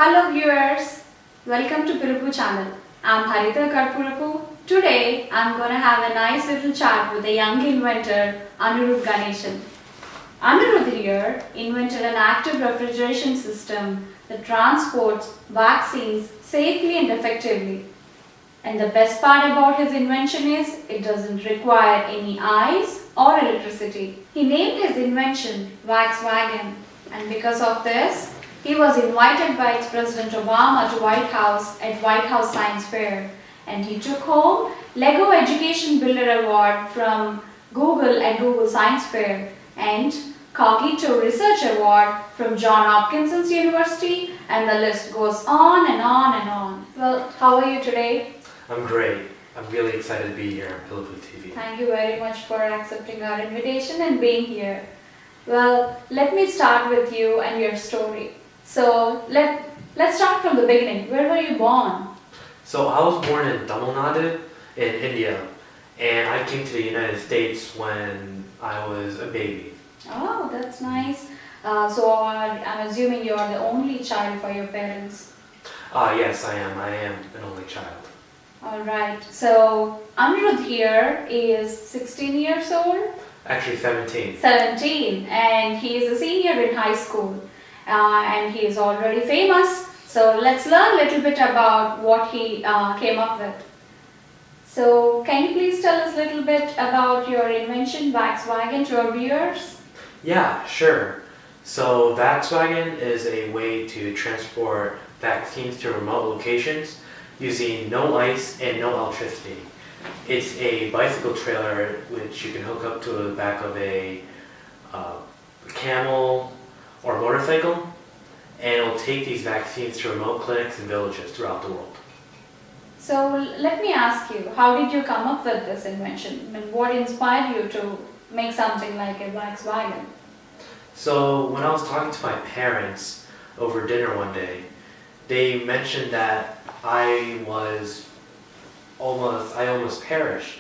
Hello viewers, welcome to PILUPU channel. I'm Harita Karpurapu. Today I'm going to have a nice little chat with a young inventor, Anirudh Ganesan. Anirudh here invented an active refrigeration system that transports vaccines safely and effectively. And the best part about his invention is it doesn't require any ice or electricity. He named his invention VAXXWAGON, and because of this, he was invited by ex-President Obama to White House at White House Science Fair, and he took home Lego Education Builder Award from Google at Google Science Fair and Cogito Research Award from Johns Hopkins University, and the list goes on and on and on. Well, how are you today? I'm great. I'm really excited to be here on PILUPU TV. Thank you very much for accepting our invitation and being here. Well, let me start with you and your story. So let's start from the beginning. Where were you born? So I was born in Tamil Nadu in India, and I came to the United States when I was a baby. Oh, that's nice. So I'm assuming you are the only child for your parents. Yes, I am. I am an only child. Alright, so Anirudh here is 16 years old? Actually 17. 17, and he is a senior in high school. And he is already famous. So let's learn a little bit about what he came up with. So can you please tell us a little bit about your invention, VAXXWAGON, to our viewers? Yeah, sure. So VAXXWAGON is a way to transport vaccines to remote locations using no ice and no electricity. It's a bicycle trailer which you can hook up to the back of a camel or motorcycle, and it'll take these vaccines to remote clinics and villages throughout the world. So let me ask you, how did you come up with this invention? I mean, what inspired you to make something like a VAXXWAGON? So when I was talking to my parents over dinner one day, they mentioned that I almost perished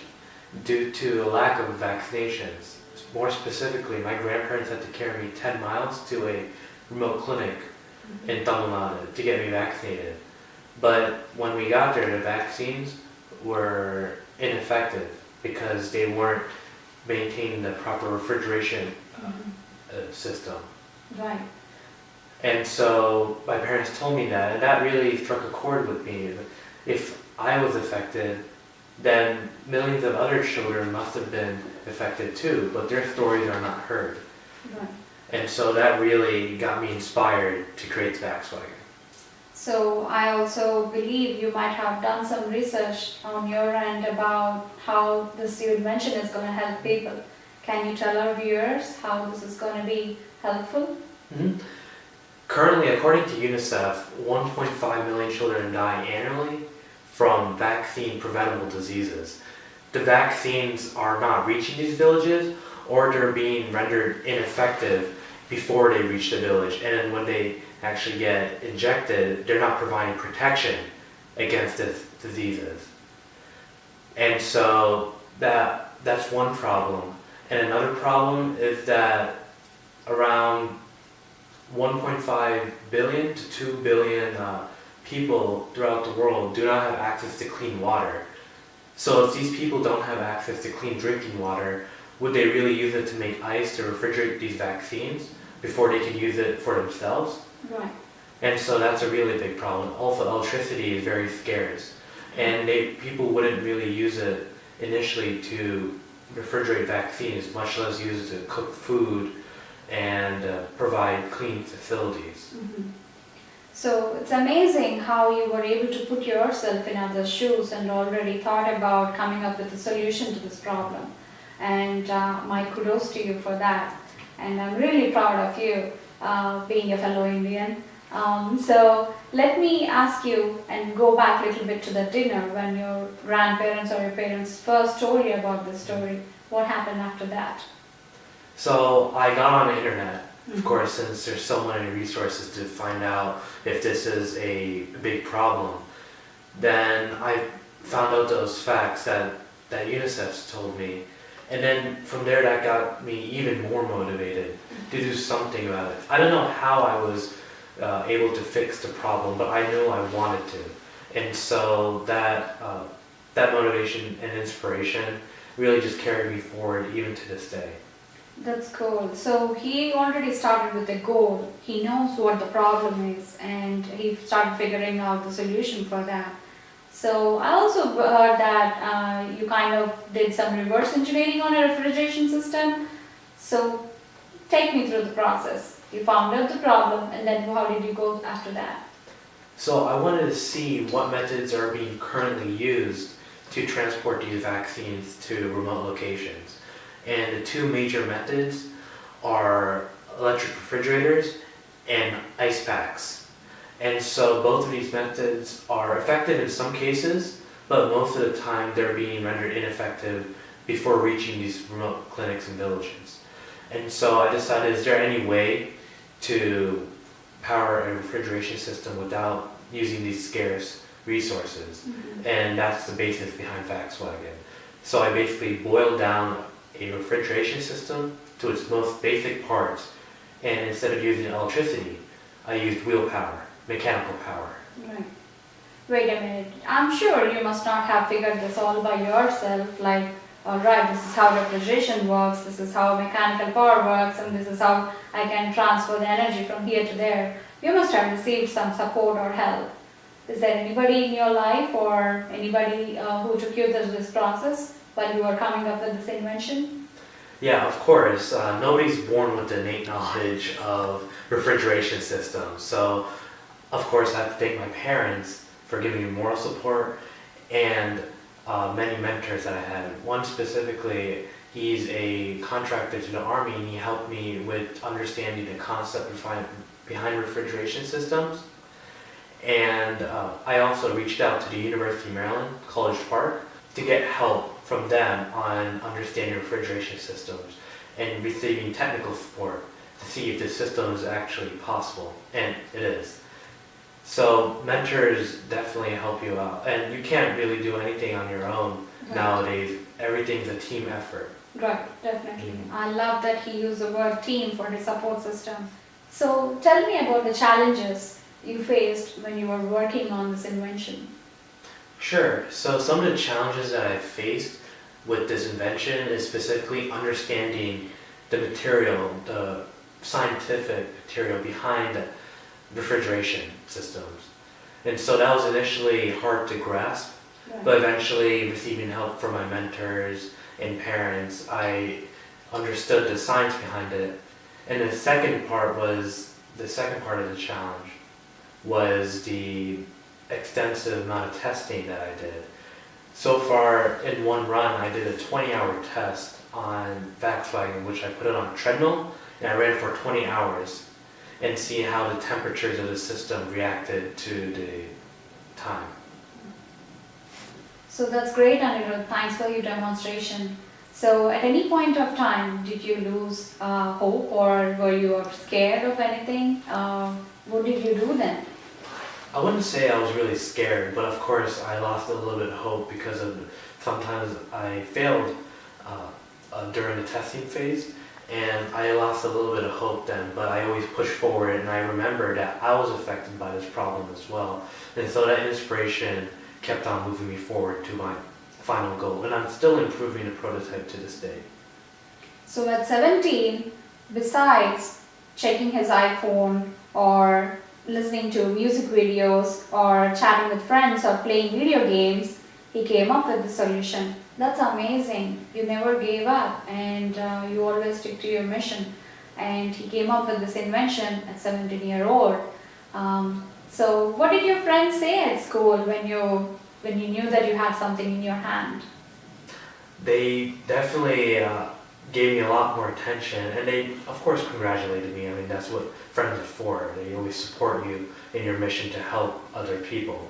due to a lack of vaccinations. More specifically, my grandparents had to carry me 10 miles to a remote clinic in Tamil Nadu to get me vaccinated. But when we got there, the vaccines were ineffective because they weren't maintaining the proper refrigeration system. Right. And so my parents told me that, and that really struck a chord with me. If I was affected, then millions of other children must have been affected too, but their stories are not heard. Right. And so that really got me inspired to create VAXXWAGON. So I also believe you might have done some research on your end about how this invention is going to help people. Can you tell our viewers how this is going to be helpful? Currently, according to UNICEF, 1.5 million children die annually from vaccine-preventable diseases. The vaccines are not reaching these villages, or they're being rendered ineffective before they reach the village. And then when they actually get injected, they're not providing protection against these diseases. And so that's one problem. And another problem is that around 1.5 billion to 2 billion people throughout the world do not have access to clean water. So if these people don't have access to clean drinking water, would they really use it to make ice to refrigerate these vaccines before they can use it for themselves? Right. And so that's a really big problem. Also, electricity is very scarce, and people wouldn't really use it initially to refrigerate vaccines, much less use it to cook food and provide clean facilities. So it's amazing how you were able to put yourself in others' shoes and already thought about coming up with a solution to this problem. And my kudos to you for that. And I'm really proud of you being a fellow Indian. So let me ask you and go back a little bit to the dinner when your grandparents or your parents first told you about this story. What happened after that? So I got on the internet, of course, since there's so many resources to find out if this is a big problem. Then I found out those facts that UNICEF's told me. And then from there, that got me even more motivated to do something about it. I don't know how I was able to fix the problem, but I knew I wanted to. And so that motivation and inspiration really just carried me forward even to this day. That's cool. So he already started with a goal. He knows what the problem is and he started figuring out the solution for that. So I also heard that you kind of did some reverse engineering on a refrigeration system. So take me through the process. You found out the problem and then how did you go after that? So I wanted to see what methods are being currently used to transport these vaccines to remote locations. And the two major methods are electric refrigerators and ice packs. And so both of these methods are effective in some cases, but most of the time they're being rendered ineffective before reaching these remote clinics and villages. And so I decided, is there any way to power a refrigeration system without using these scarce resources? And that's the basis behind VAXXWAGON. So I basically boiled down a refrigeration system to its most basic parts, and instead of using electricity, I used wheel power, mechanical power. Right. Wait a minute. I'm sure you must not have figured this all by yourself, like, alright, this is how refrigeration works, this is how mechanical power works, and this is how I can transfer the energy from here to there. You must have received some support or help. Is there anybody in your life or anybody who took you through this process while you were coming up with this invention? Yeah, of course. Nobody's born with the innate knowledge of refrigeration systems. So, of course, I have to thank my parents for giving me moral support and many mentors that I had. One specifically, he's a contractor to the Army, and he helped me with understanding the concept behind refrigeration systems. And I also reached out to the University of Maryland, College Park, to get help from them on understanding refrigeration systems and receiving technical support to see if the system is actually possible, and it is. So mentors definitely help you out, and you can't really do anything on your own nowadays. Everything's a team effort. Right, definitely. I love that he used the word team for his support system. So tell me about the challenges you faced when you were working on this invention. Sure. So some of the challenges that I faced with this invention is specifically understanding the material, the scientific material behind refrigeration systems. And so that was initially hard to grasp, but eventually receiving help from my mentors and parents, I understood the science behind it. And the second part of the challenge was the extensive amount of testing that I did. So far, in one run, I did a 20-hour test on VAXXWAGON, which I put it on a treadmill, and I ran for 20 hours and see how the temperatures of the system reacted to the time. So that's great, Anirudh. Thanks for your demonstration. So at any point of time, did you lose hope, or were you scared of anything? What did you do then? I wouldn't say I was really scared, but of course I lost a little bit of hope because sometimes I failed during the testing phase, and I lost a little bit of hope then, but I always pushed forward, and I remember that I was affected by this problem as well. And so that inspiration kept on moving me forward to my final goal, and I'm still improving the prototype to this day. So at 17, besides checking his iPhone or listening to music videos or chatting with friends or playing video games, he came up with the solution. That's amazing. You never gave up, and you always stick to your mission. And he came up with this invention at 17-year-old. So what did your friends say at school when you knew that you had something in your hand? They definitely gave me a lot more attention, and they of course congratulated me. I mean, that's what friends are for. They always support you in your mission to help other people,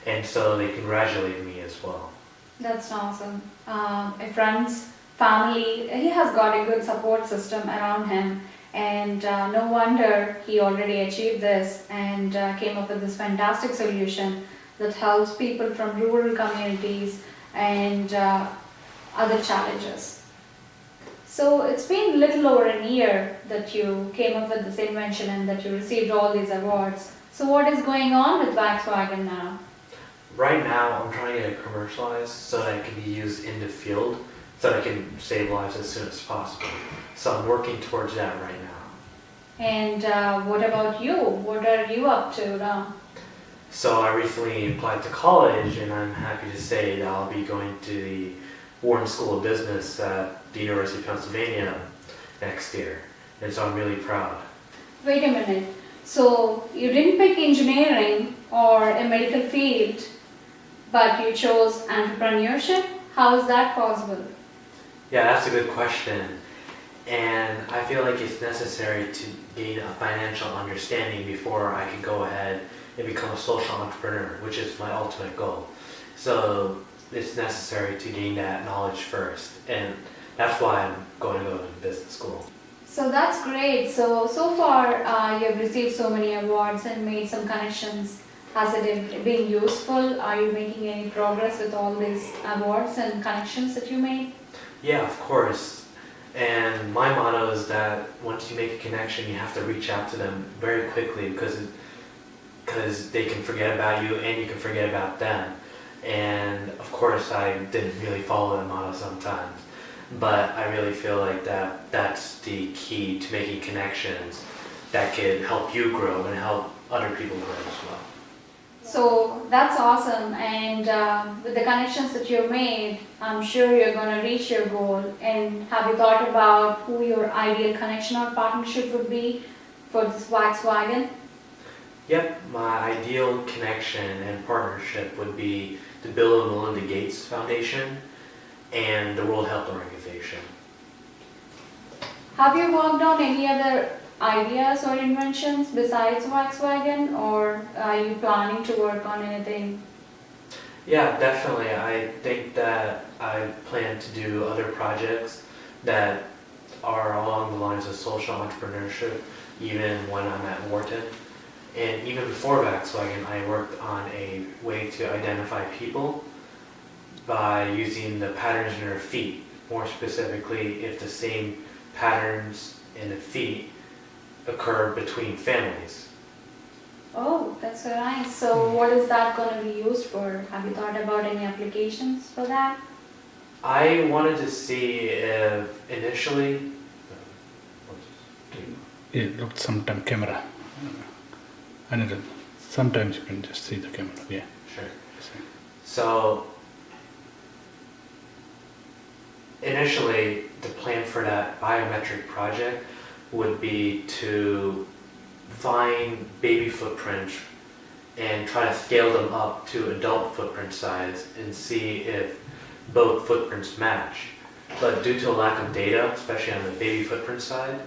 and so they congratulated me as well. That's awesome. My friends, family, he has got a good support system around him, and no wonder he already achieved this and came up with this fantastic solution that helps people from rural communities and other challenges. So it's been a little over a year that you came up with this invention and that you received all these awards. So what is going on with VAXXWAGON now? Right now, I'm trying to get it commercialized so that it can be used in the field, so that I can save lives as soon as possible. So I'm working towards that right now. And what about you? What are you up to now? So I recently applied to college, and I'm happy to say that I'll be going to the Wharton School of Business at the University of Pennsylvania next year. And so I'm really proud. Wait a minute. So you didn't pick engineering or a medical field, but you chose entrepreneurship? How is that possible? Yeah, that's a good question. And I feel like it's necessary to gain a financial understanding before I can go ahead and become a social entrepreneur, which is my ultimate goal. So it's necessary to gain that knowledge first, and that's why I'm going to go to business school. So that's great. So far you have received so many awards and made some connections. Has it been useful? Are you making any progress with all these awards and connections that you made? Yeah, of course. And my motto is that once you make a connection, you have to reach out to them very quickly because they can forget about you and you can forget about them. And of course, I didn't really follow that motto sometimes. But I really feel like that's the key to making connections that can help you grow and help other people grow as well. So that's awesome, and with the connections that you've made, I'm sure you're going to reach your goal. And have you thought about who your ideal connection or partnership would be for this VAXXWAGON? Yep, my ideal connection and partnership would be the Bill and Melinda Gates Foundation and the World Health Organization. Have you worked on any other ideas or inventions besides VAXXWAGON, or are you planning to work on anything? Yeah, definitely. I think that I plan to do other projects that are along the lines of social entrepreneurship, even when I'm at Wharton. And even before VAXXWAGON, I worked on a way to identify people by using the patterns in their feet. More specifically, if the same patterns in the feet occur between families. Oh, that's so nice. So what is that going to be used for? Have you thought about any applications for that? I wanted to see if initially... Look, sometime camera. Anirudh, sometimes you can just see the camera, yeah. Sure. So, initially, the plan for that biometric project would be to find baby footprints and try to scale them up to adult footprint size and see if both footprints match. But due to a lack of data, especially on the baby footprint side,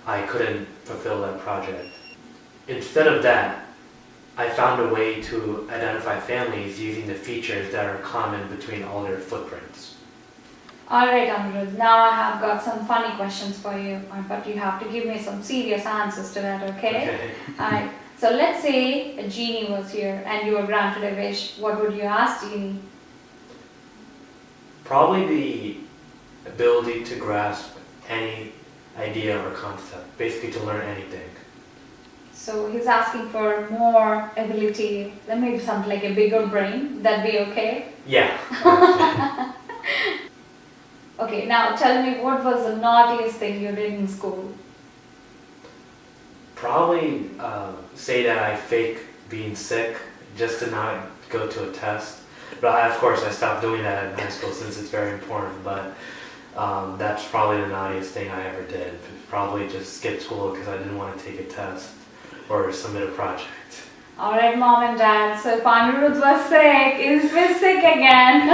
I couldn't fulfill that project. Instead of that, I found a way to identify families using the features that are common between all their footprints. Alright, Anirudh, now I have got some funny questions for you, but you have to give me some serious answers to that, okay? Alright, so let's say a genie was here and you were granted a wish. What would you ask Genie? Probably the ability to grasp any idea or concept, basically to learn anything. So he's asking for more ability, maybe something like a bigger brain. That'd be okay? Yeah. Okay, now tell me, what was the naughtiest thing you did in school? Probably say that I fake being sick just to not go to a test. But of course I stopped doing that in high school since it's very important, but that's probably the naughtiest thing I ever did. Probably just skip school because I didn't want to take a test or submit a project. Alright, Mom and Dad, so if Anirudh was sick, is he sick again?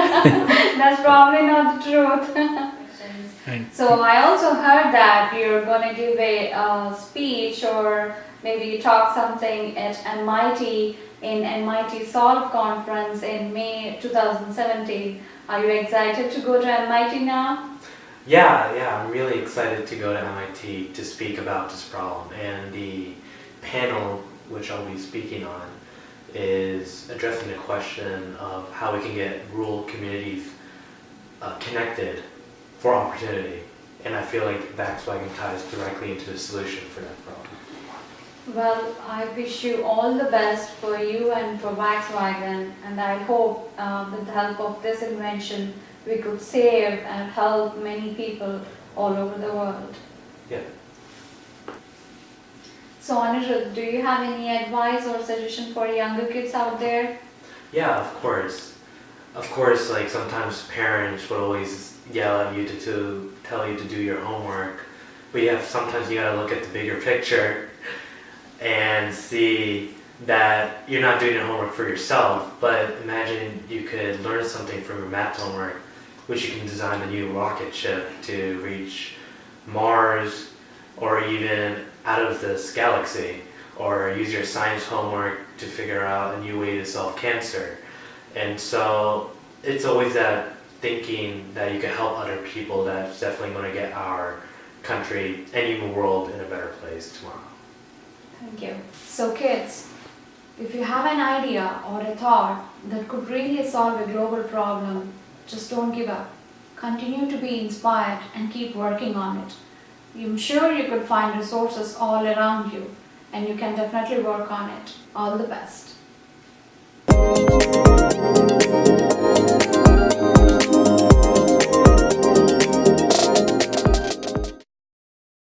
That's probably not the truth. So I also heard that you're going to give a speech or maybe talk something at MIT in MIT Solve conference in May 2017. Are you excited to go to MIT now? Yeah, I'm really excited to go to MIT to speak about this problem, and the panel which I'll be speaking on is addressing the question of how we can get rural communities connected for opportunity. and I feel like VAXXWAGON ties directly into the solution for that problem. Well, I wish you all the best for you and for VAXXWAGON, and I hope with the help of this invention we could save and help many people all over the world. Yeah. So Anirudh, do you have any advice or suggestion for younger kids out there? Yeah, of course. Of course, like sometimes parents will always yell at you to tell you to do your homework, but sometimes you gotta look at the bigger picture and see that you're not doing your homework for yourself, but imagine you could learn something from your math homework, which you can design a new rocket ship to reach Mars or even out of this galaxy, or use your science homework to figure out a new way to solve cancer. And so it's always that thinking that you can help other people that's definitely going to get our country and even the world in a better place tomorrow. Thank you. So kids, if you have an idea or a thought that could really solve a global problem, just don't give up. Continue to be inspired and keep working on it. I'm sure you could find resources all around you, and you can definitely work on it. All the best.